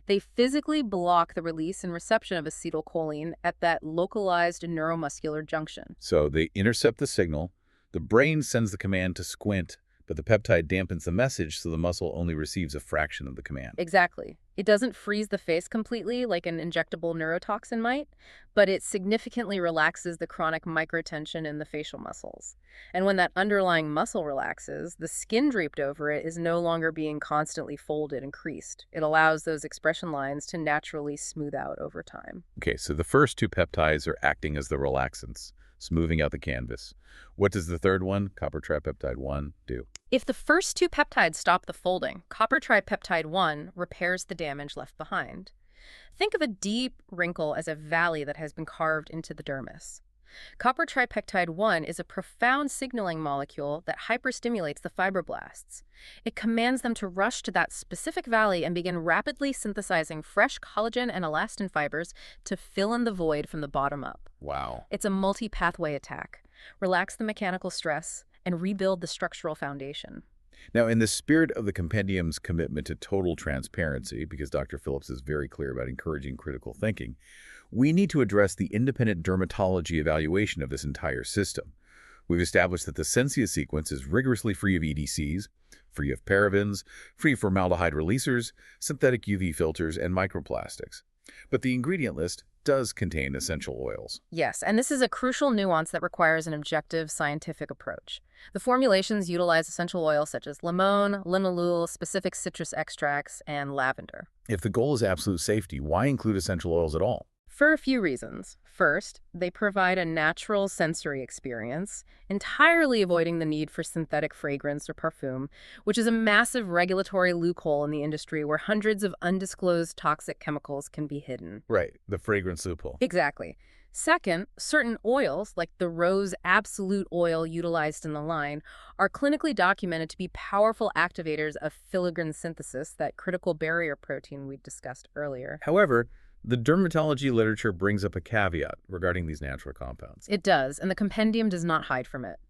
Speaker 4: They physically block the release and reception of acetylcholine at that localized neuromuscular junction.
Speaker 3: So they intercept the signal, the brain sends the command to squint, but the peptide dampens the message so the muscle only receives a fraction of the command.
Speaker 4: Exactly. It doesn't freeze the face completely like an injectable neurotoxin might, but it significantly relaxes the chronic microtension in the facial muscles. And when that underlying muscle relaxes, the skin draped over it is no longer being constantly folded and creased. It allows those expression lines to naturally smooth out over time.
Speaker 3: Okay, so the first 2 peptides are acting as the relaxants, smoothing out the canvas. What does the third one, copper tripeptide 1, do?
Speaker 4: If the first 2 peptides stop the folding, copper tripeptide 1 repairs the damage left behind. Think of a deep wrinkle as a valley that has been carved into the dermis. Copper tripeptide 1 is a profound signaling molecule that hyperstimulates the fibroblasts. It commands them to rush to that specific valley and begin rapidly synthesizing fresh collagen and elastin fibers to fill in the void from the bottom up.
Speaker 3: Wow.
Speaker 4: It's a multi-pathway attack. Relax the mechanical stress and rebuild the structural foundation.
Speaker 3: Now, in the spirit of the compendium's commitment to total transparency, because Dr. Phillips is very clear about encouraging critical thinking, we need to address the independent dermatology evaluation of this entire system. We've established that the C'encia sequence is rigorously free of EDCs, free of parabens, free of formaldehyde releasers, synthetic UV filters, and microplastics. But the ingredient list does contain essential oils.
Speaker 4: Yes, and this is a crucial nuance that requires an objective scientific approach. The formulations utilize essential oils such as limon, linalool, specific citrus extracts, and lavender.
Speaker 3: If the goal is absolute safety, why include essential oils at all?
Speaker 4: For a few reasons. First, they provide a natural sensory experience, entirely avoiding the need for synthetic fragrance or parfum, which is a massive regulatory loophole in the industry where hundreds of undisclosed toxic chemicals can be hidden.
Speaker 3: Right, the fragrance loophole.
Speaker 4: Exactly. Second, certain oils, like the rose absolute oil utilized in the line, are clinically documented to be powerful activators of filaggrin synthesis, that critical barrier protein we discussed earlier.
Speaker 3: However, the dermatology literature brings up a caveat regarding these natural compounds.
Speaker 4: It does, and the compendium does not hide from it.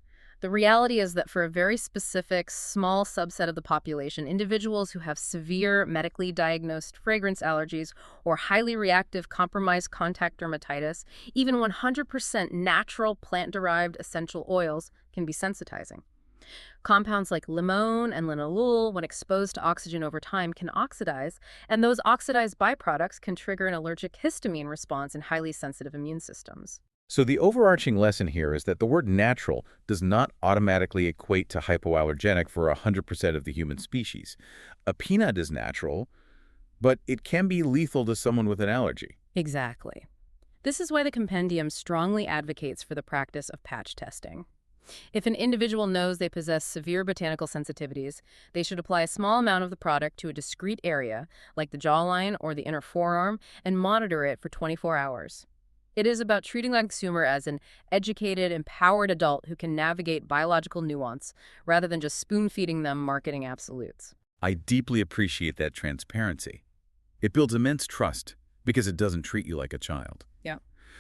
Speaker 4: The reality is that for a very specific, small subset of the population, individuals who have severe medically diagnosed fragrance allergies or highly reactive compromised contact dermatitis, even 100% natural plant-derived essential oils can be sensitizing. Compounds like limon and linalool, when exposed to oxygen over time, can oxidize, and those oxidized byproducts can trigger an allergic histamine response in highly sensitive immune systems.
Speaker 3: So the overarching lesson here is that the word natural does not automatically equate to hypoallergenic for 100% of the human species. A peanut is natural, but it can be lethal to someone with an allergy.
Speaker 4: Exactly. This is why the compendium strongly advocates for the practice of patch testing. If an individual knows they possess severe botanical sensitivities, they should apply a small amount of the product to a discrete area, like the jawline or the inner forearm, and monitor it for 24 hours. It is about treating the consumer as an educated, empowered adult who can navigate biological nuance, rather than just spoon-feeding them marketing absolutes.
Speaker 3: I deeply appreciate that transparency. It builds immense trust because it doesn't treat you like a child.
Speaker 4: Yeah.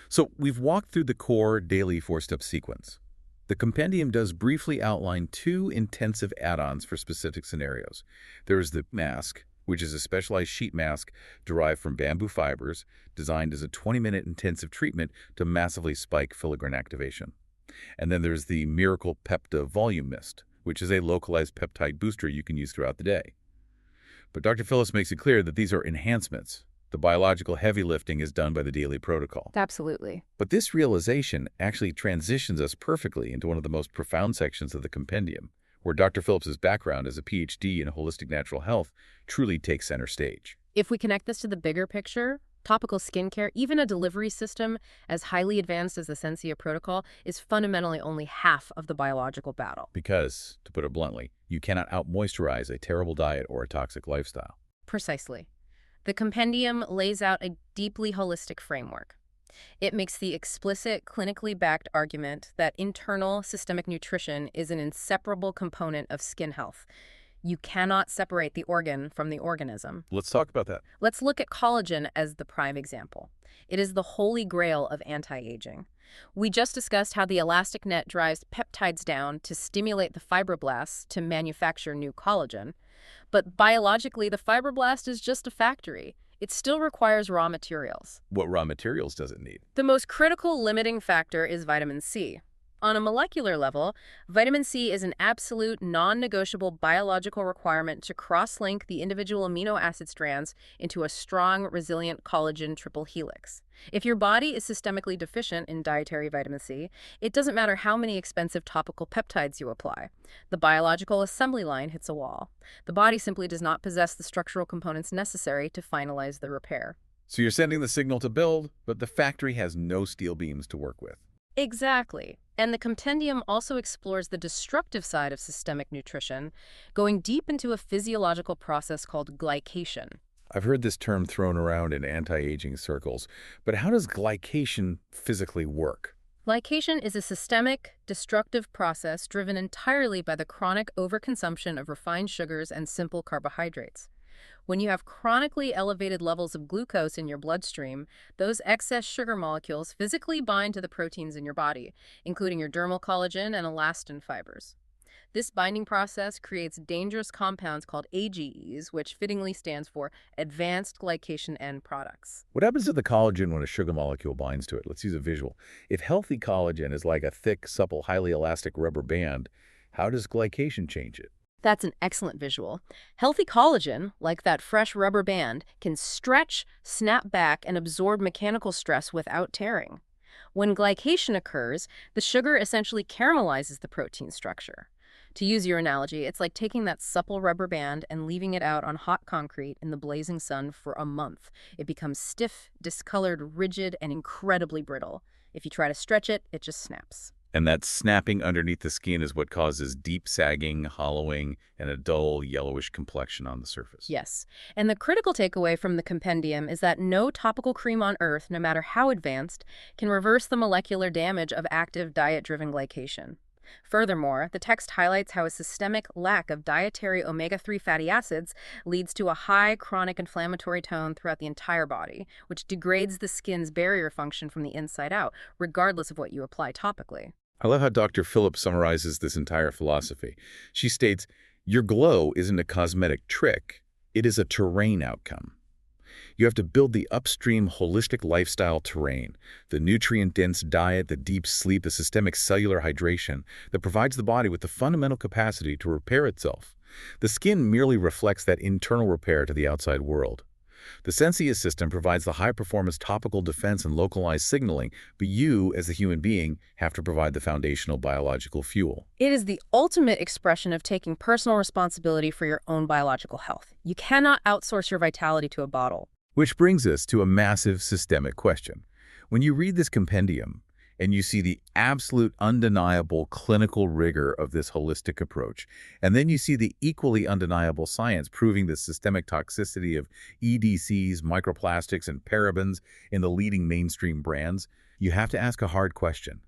Speaker 3: So we've walked through the core daily 4-step sequence. The compendium does briefly outline 2 intensive add-ons for specific scenarios. There is the mask, which is a specialized sheet mask derived from bamboo fibers, designed as a 20-minute intensive treatment to massively spike filaggrin activation. And then there's the Miracle Pepta Volume Mist, which is a localized peptide booster you can use throughout the day. But Dr. Phillips makes it clear that these are enhancements. The biological heavy lifting is done by the daily protocol.
Speaker 4: Absolutely.
Speaker 3: But this realization actually transitions us perfectly into one of the most profound sections of the compendium, where Dr. Phillips's background as a PhD in holistic natural health truly takes center stage.
Speaker 4: If we connect this to the bigger picture, topical skincare, even a delivery system as highly advanced as the C'encia protocol, is fundamentally only half of the biological battle.
Speaker 3: Because, to put it bluntly, you cannot out-moisturize a terrible diet or a toxic lifestyle.
Speaker 4: Precisely. The compendium lays out a deeply holistic framework. It makes the explicit, clinically backed argument that internal systemic nutrition is an inseparable component of skin health. You cannot separate the organ from the organism.
Speaker 3: Let's talk about that.
Speaker 4: Let's look at collagen as the prime example. It is the holy grail of anti-aging. We just discussed how the elastic net drives peptides down to stimulate the fibroblasts to manufacture new collagen. But biologically, the fibroblast is just a factory. It still requires raw materials.
Speaker 3: What raw materials does it need?
Speaker 4: The most critical limiting factor is vitamin C. On a molecular level, vitamin C is an absolute, non-negotiable biological requirement to cross-link the individual amino acid strands into a strong, resilient collagen triple helix. If your body is systemically deficient in dietary vitamin C, it doesn't matter how many expensive topical peptides you apply. The biological assembly line hits a wall. The body simply does not possess the structural components necessary to finalize the repair.
Speaker 3: So you're sending the signal to build, but the factory has no steel beams to work with.
Speaker 4: Exactly. And the compendium also explores the destructive side of systemic nutrition, going deep into a physiological process called glycation.
Speaker 3: I've heard this term thrown around in anti-aging circles, but how does glycation physically work?
Speaker 4: Glycation is a systemic, destructive process driven entirely by the chronic overconsumption of refined sugars and simple carbohydrates. When you have chronically elevated levels of glucose in your bloodstream, those excess sugar molecules physically bind to the proteins in your body, including your dermal collagen and elastin fibers. This binding process creates dangerous compounds called AGEs, which fittingly stands for advanced glycation end products.
Speaker 3: What happens to the collagen when a sugar molecule binds to it? Let's use a visual. If healthy collagen is like a thick, supple, highly elastic rubber band, how does glycation change it?
Speaker 4: That's an excellent visual. Healthy collagen, like that fresh rubber band, can stretch, snap back, and absorb mechanical stress without tearing. When glycation occurs, the sugar essentially caramelizes the protein structure. To use your analogy, it's like taking that supple rubber band and leaving it out on hot concrete in the blazing sun for a month. It becomes stiff, discolored, rigid, and incredibly brittle. If you try to stretch it, it just snaps.
Speaker 3: And that snapping underneath the skin is what causes deep sagging, hollowing, and a dull, yellowish complexion on the surface.
Speaker 4: Yes. And the critical takeaway from the compendium is that no topical cream on Earth, no matter how advanced, can reverse the molecular damage of active diet-driven glycation. Furthermore, the text highlights how a systemic lack of dietary omega-3 fatty acids leads to a high chronic inflammatory tone throughout the entire body, which degrades the skin's barrier function from the inside out, regardless of what you apply topically.
Speaker 3: I love how Dr. Phillips summarizes this entire philosophy. She states, your glow isn't a cosmetic trick, it is a terrain outcome. You have to build the upstream holistic lifestyle terrain, the nutrient-dense diet, the deep sleep, the systemic cellular hydration that provides the body with the fundamental capacity to repair itself. The skin merely reflects that internal repair to the outside world. The C'encia system provides the high-performance topical defense and localized signaling, but you, as the human being, have to provide the foundational biological fuel.
Speaker 4: It is the ultimate expression of taking personal responsibility for your own biological health. You cannot outsource your vitality to a bottle.
Speaker 3: Which brings us to a massive systemic question. When you read this compendium, and you see the absolute undeniable clinical rigor of this holistic approach, and then you see the equally undeniable science proving the systemic toxicity of EDCs, microplastics, and parabens in the leading mainstream brands, you have to ask a hard question.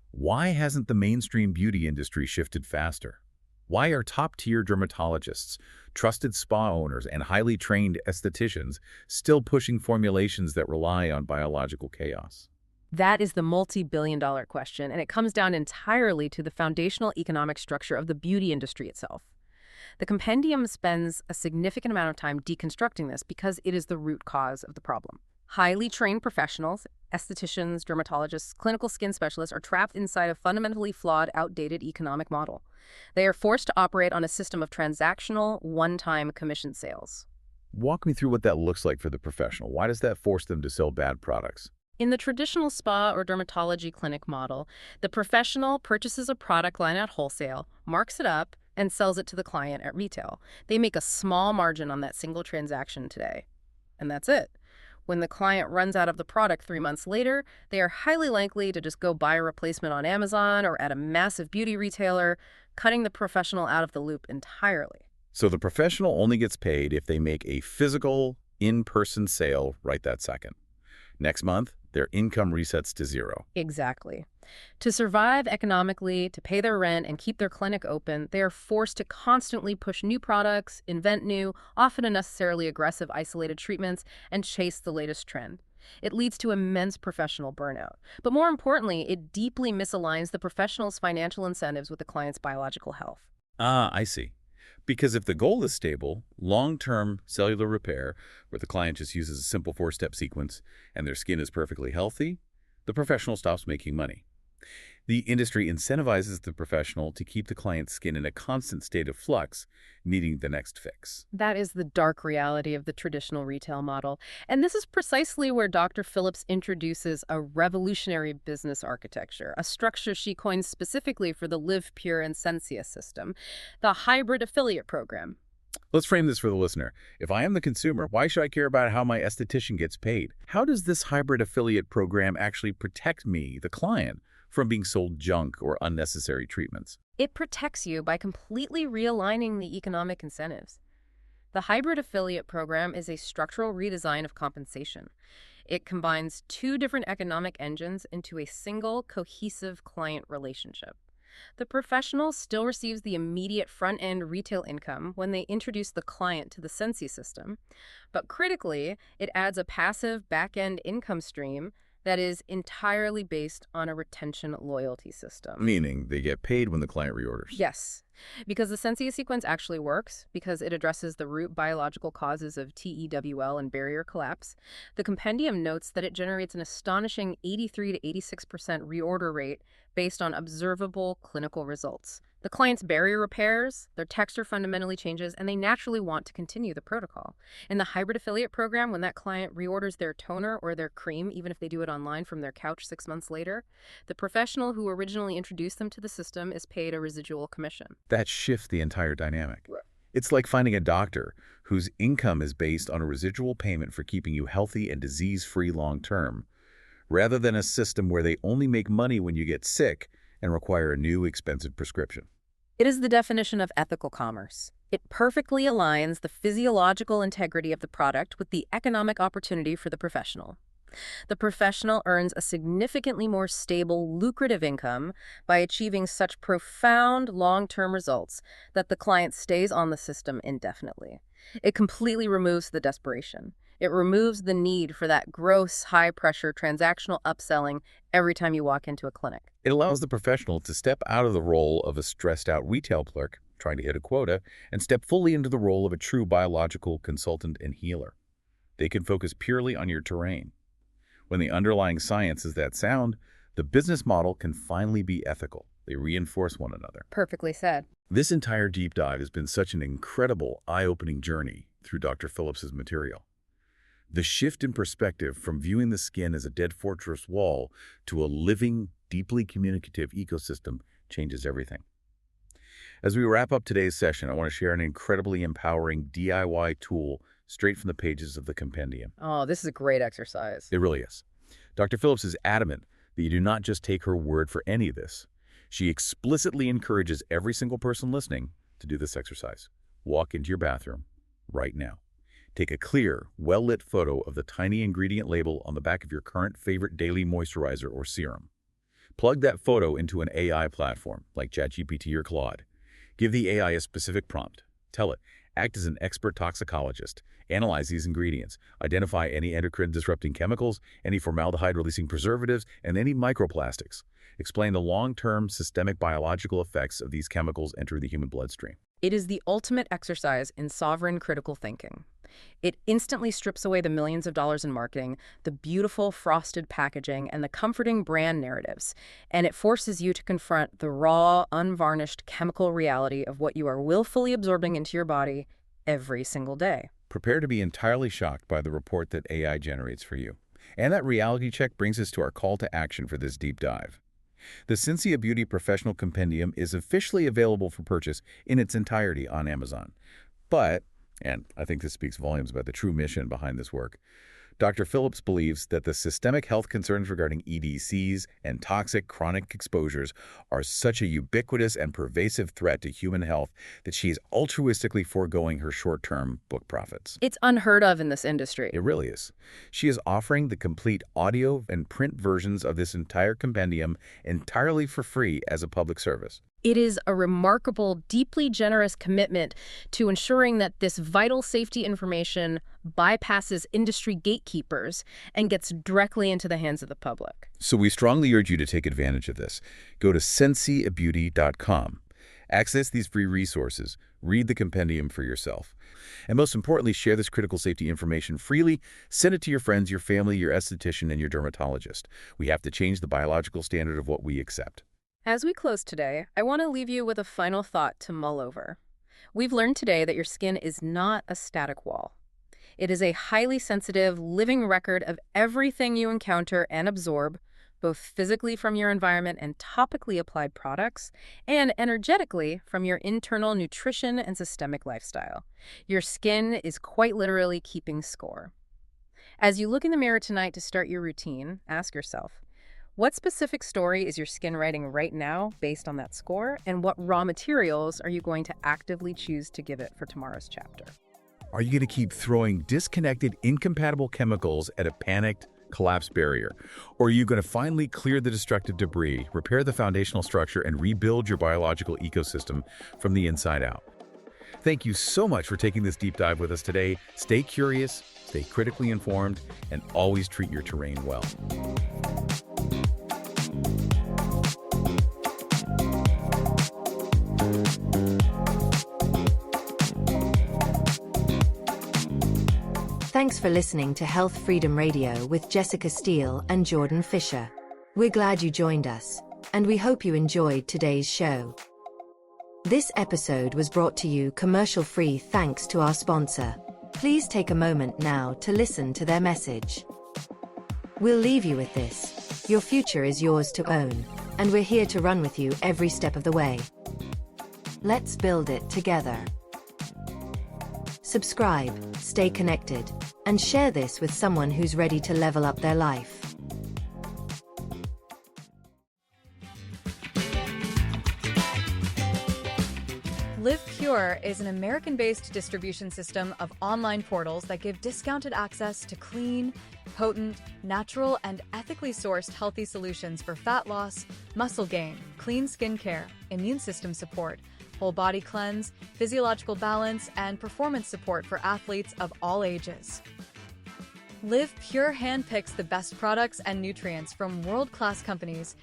Speaker 3: Why hasn't the mainstream beauty industry shifted faster? Why are top-tier dermatologists, trusted spa owners, and highly trained estheticians still pushing formulations that rely on biological chaos?
Speaker 4: That is the multi-billion-dollar question, and it comes down entirely to the foundational economic structure of the beauty industry itself. The compendium spends a significant amount of time deconstructing this because it is the root cause of the problem. Highly trained professionals, estheticians, dermatologists, clinical skin specialists are trapped inside a fundamentally flawed, outdated economic model. They are forced to operate on a system of transactional, one-time commission sales.
Speaker 3: Walk me through what that looks like for the professional. Why does that force them to sell bad products?
Speaker 4: In the traditional spa or dermatology clinic model, the professional purchases a product line at wholesale, marks it up, and sells it to the client at retail. They make a small margin on that single transaction today. And that's it. When the client runs out of the product 3 months later, they are highly likely to just go buy a replacement on Amazon or at a massive beauty retailer, cutting the professional out of the loop entirely.
Speaker 3: So the professional only gets paid if they make a physical, in-person sale right that second. Next month, their income resets to zero.
Speaker 4: Exactly. To survive economically, to pay their rent, and keep their clinic open, they are forced to constantly push new products, invent new, often unnecessarily aggressive isolated treatments, and chase the latest trend. It leads to immense professional burnout. But more importantly, it deeply misaligns the professional's financial incentives with the client's biological health.
Speaker 3: Ah, I see. Because if the goal is stable, long-term cellular repair, where the client just uses a simple 4-step sequence and their skin is perfectly healthy, the professional stops making money. The industry incentivizes the professional to keep the client's skin in a constant state of flux, needing the next fix.
Speaker 4: That is the dark reality of the traditional retail model. And this is precisely where Dr. Phillips introduces a revolutionary business architecture, a structure she coined specifically for the Live Pure and C'encia system, the hybrid affiliate program.
Speaker 3: Let's frame this for the listener. If I am the consumer, why should I care about how my esthetician gets paid? How does this hybrid affiliate program actually protect me, the client, from being sold junk or unnecessary treatments?
Speaker 4: It protects you by completely realigning the economic incentives. The hybrid affiliate program is a structural redesign of compensation. It combines two different economic engines into a single, cohesive client relationship. The professional still receives the immediate front-end retail income when they introduce the client to the C'encia system, but critically, it adds a passive back-end income stream that is entirely based on a retention loyalty system.
Speaker 3: Meaning they get paid when the client reorders.
Speaker 4: Yes, because the C'encia sequence actually works, because it addresses the root biological causes of TEWL and barrier collapse. The compendium notes that it generates an astonishing 83 to 86% reorder rate based on observable clinical results. The client's barrier repairs, their texture fundamentally changes, and they naturally want to continue the protocol. In the hybrid affiliate program, when that client reorders their toner or their cream, even if they do it online from their couch 6 months later, the professional who originally introduced them to the system is paid a residual commission.
Speaker 3: That shifts the entire dynamic.
Speaker 4: Right.
Speaker 3: It's like finding a doctor whose income is based on a residual payment for keeping you healthy and disease-free long-term, rather than a system where they only make money when you get sick and require a new expensive prescription.
Speaker 4: It is the definition of ethical commerce. It perfectly aligns the physiological integrity of the product with the economic opportunity for the professional. The professional earns a significantly more stable, lucrative income by achieving such profound long-term results that the client stays on the system indefinitely. It completely removes the desperation. It removes the need for that gross, high-pressure transactional upselling every time you walk into a clinic.
Speaker 3: It allows the professional to step out of the role of a stressed-out retail clerk trying to hit a quota and step fully into the role of a true biological consultant and healer. They can focus purely on your terrain. When the underlying science is that sound, the business model can finally be ethical. They reinforce one another.
Speaker 4: Perfectly said.
Speaker 3: This entire deep dive has been such an incredible, eye-opening journey through Dr. Phillips's material. The shift in perspective from viewing the skin as a dead fortress wall to a living, deeply communicative ecosystem changes everything. As we wrap up today's session, I want to share an incredibly empowering DIY tool straight from the pages of the compendium.
Speaker 4: Oh, this is a great exercise.
Speaker 3: It really is. Dr. Phillips is adamant that you do not just take her word for any of this. She explicitly encourages every single person listening to do this exercise. Walk into your bathroom right now. Take a clear, well-lit photo of the tiny ingredient label on the back of your current favorite daily moisturizer or serum. Plug that photo into an AI platform like ChatGPT or Claude. Give the AI a specific prompt. Tell it, act as an expert toxicologist. Analyze these ingredients. Identify any endocrine-disrupting chemicals, any formaldehyde-releasing preservatives, and any microplastics. Explain the long-term systemic biological effects of these chemicals entering the human bloodstream.
Speaker 4: It is the ultimate exercise in sovereign critical thinking. It instantly strips away the millions of dollars in marketing, the beautiful frosted packaging, and the comforting brand narratives, and it forces you to confront the raw, unvarnished chemical reality of what you are willfully absorbing into your body every single day.
Speaker 3: Prepare to be entirely shocked by the report that AI generates for you. And that reality check brings us to our call to action for this deep dive. The C'encia Beauty Professional Compendium is officially available for purchase in its entirety on Amazon. But, and I think this speaks volumes about the true mission behind this work, Dr. Phillips believes that the systemic health concerns regarding EDCs and toxic chronic exposures are such a ubiquitous and pervasive threat to human health that she is altruistically foregoing her short-term book profits.
Speaker 4: It's unheard of in this industry.
Speaker 3: It really is. She is offering the complete audio and print versions of this entire compendium entirely for free as a public service.
Speaker 4: It is a remarkable, deeply generous commitment to ensuring that this vital safety information bypasses industry gatekeepers and gets directly into the hands of the public.
Speaker 3: So we strongly urge you to take advantage of this. Go to CenciaBeauty.com. Access these free resources, read the compendium for yourself, and most importantly, share this critical safety information freely. Send it to your friends, your family, your esthetician, and your dermatologist. We have to change the biological standard of what we accept.
Speaker 4: As we close today, I want to leave you with a final thought to mull over. We've learned today that your skin is not a static wall. It is a highly sensitive, living record of everything you encounter and absorb, both physically from your environment and topically applied products, and energetically from your internal nutrition and systemic lifestyle. Your skin is quite literally keeping score. As you look in the mirror tonight to start your routine, ask yourself, what specific story is your skin writing right now based on that score, and what raw materials are you going to actively choose to give it for tomorrow's chapter?
Speaker 3: Are you going to keep throwing disconnected, incompatible chemicals at a panicked, collapsed barrier? Or are you going to finally clear the destructive debris, repair the foundational structure, and rebuild your biological ecosystem from the inside out? Thank you so much for taking this deep dive with us today. Stay curious, stay critically informed, and always treat your terrain well.
Speaker 2: Thanks for listening to Health Freedom Radio with Jessica Steele and Jordan Fisher. We're glad you joined us, and we hope you enjoyed today's show. This episode was brought to you commercial-free thanks to our sponsor. Please take a moment now to listen to their message. We'll leave you with this. Your future is yours to own, and we're here to run with you every step of the way. Let's build it together. Subscribe, stay connected, and share this with someone who's ready to level up their life.
Speaker 5: Live Pure is an American-based distribution system of online portals that give discounted access to clean, potent, natural, and ethically sourced healthy solutions for fat loss, muscle gain, clean skin care, immune system support, whole body cleanse, physiological balance, and performance support for athletes of all ages. Live Pure handpicks the best products and nutrients from world-class companies,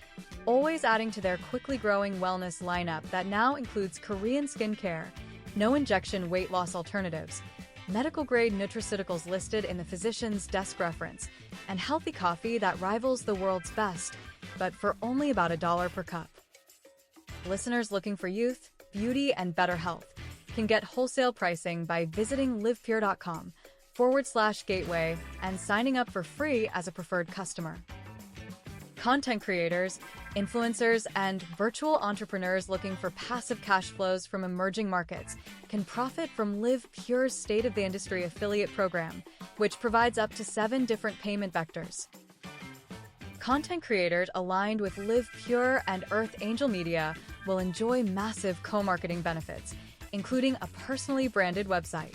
Speaker 5: always adding to their quickly growing wellness lineup that now includes Korean skincare, no-injection weight loss alternatives, medical-grade nutraceuticals listed in the physician's desk reference, and healthy coffee that rivals the world's best, but for only about $1 per cup. Listeners looking for youth, beauty, and better health can get wholesale pricing by visiting livepure.com. live.pure.com/gateway and signing up for free as a preferred customer. Content creators, influencers, and virtual entrepreneurs looking for passive cash flows from emerging markets can profit from Live Pure's state-of-the-industry affiliate program, which provides up to 7 different payment vectors. Content creators aligned with Live Pure and Earth Angel Media will enjoy massive co-marketing benefits, including a personally branded website.